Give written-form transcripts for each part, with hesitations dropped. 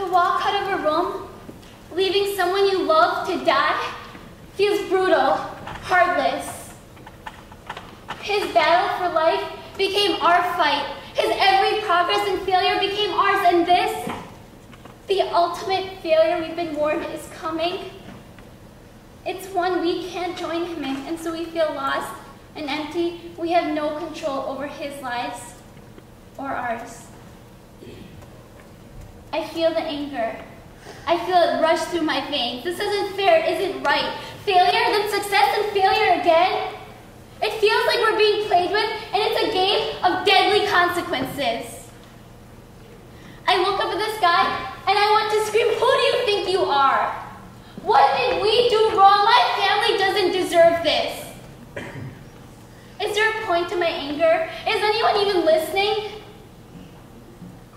To walk out of a room, leaving someone you love to die, feels brutal, heartless. His battle for life became our fight. His every progress and failure became ours, and this, the ultimate failure we've been warned is coming. It's one we can't join him in, and so we feel lost and empty. We have no control over his lives or ours. I feel the anger. I feel it rush through my veins. This isn't fair, it isn't right. Failure, then success and failure again. It feels like we're being played with, and it's a game of deadly consequences. I look up at the sky, and I want to scream, who do you think you are? What did we do wrong? My family doesn't deserve this. Is there a point to my anger? Is anyone even listening?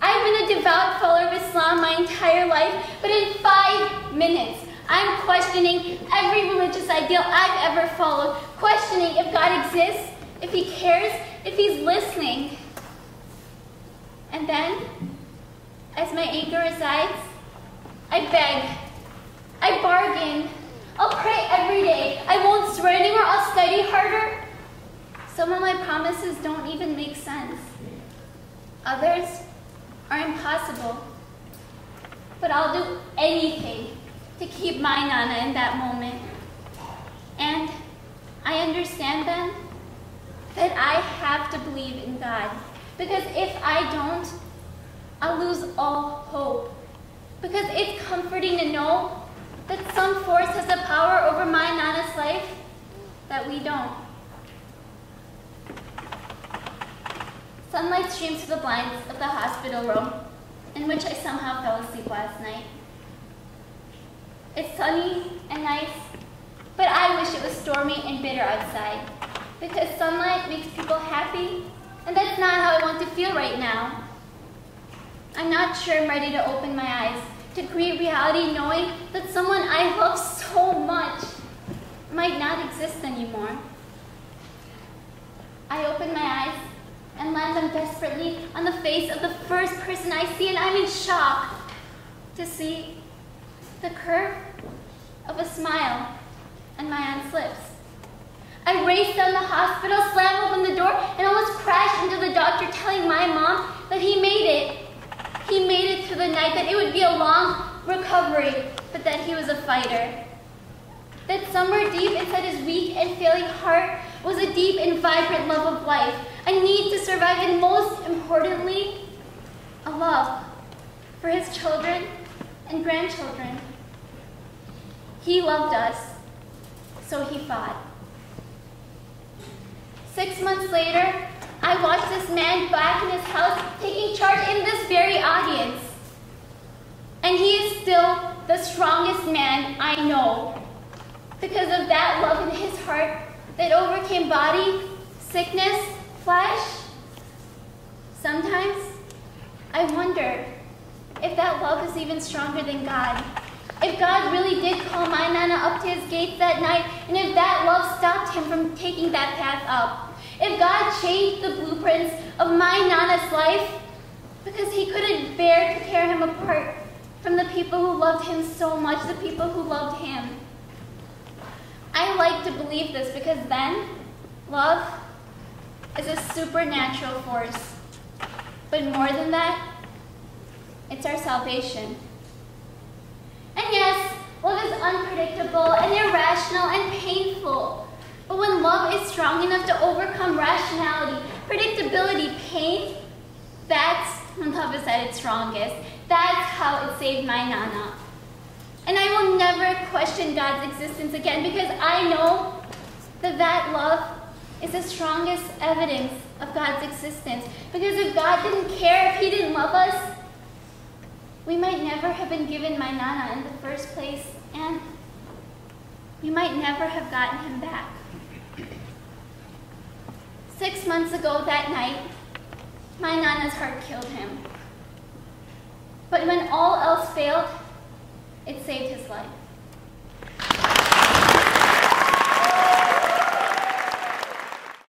I've been a devout follower of Islam my entire life, but in 5 minutes, I'm questioning every religious ideal I've ever followed, questioning if God exists, if he cares, if he's listening. And then, as my anger resides, I beg, I bargain, I'll pray every day, I won't swear anymore, I'll study harder. Some of my promises don't even make sense. Others are impossible. But I'll do anything to keep my Nana in that moment. And I understand then that I have to believe in God. Because if I don't, I'll lose all hope. Because it's comforting to know that some force has the power over my Nana's life that we don't. Sunlight streams through the blinds of the hospital room, in which I somehow fell asleep last night. It's sunny and nice, but I wish it was stormy and bitter outside, because sunlight makes people happy, and that's not how I want to feel right now. I'm not sure I'm ready to open my eyes to greet reality, knowing that someone I love so much might not exist anymore. I open my eyes and land them desperately on the face of the first person I see, and I'm in shock to see the curve of a smile on my aunt's lips. I race down the hospital, slam open the door, and almost crash into the doctor, telling my mom that he made it. He made it through the night, that it would be a long recovery, but that he was a fighter. That somewhere deep inside his weak and failing heart was a deep and vibrant love of life, a need to survive, and most importantly, a love for his children and grandchildren. He loved us, so he fought. 6 months later, I watched this man back in his house taking charge in this very audience. And he is still the strongest man I know because of that love in his heart that overcame body, sickness, flesh. Sometimes I wonder if that love is even stronger than God. If God really did call my Nana up to his gates that night, and if that love stopped him from taking that path up. If God changed the blueprints of my Nana's life because he couldn't bear to tear him apart from the people who loved him so much, the people who loved him. I like to believe this because then love is a supernatural force. But more than that, it's our salvation. And yes, love is unpredictable and irrational and painful. But when love is strong enough to overcome rationality, predictability, pain, that's when love is at its strongest. That's how it saved my Nana. And I will never question God's existence again because I know that that love is the strongest evidence of God's existence. Because if God didn't care, if he didn't love us, we might never have been given my Nana in the first place, and we might never have gotten him back. 6 months ago that night, my Nana's heart killed him. But when all else failed, it saved his life.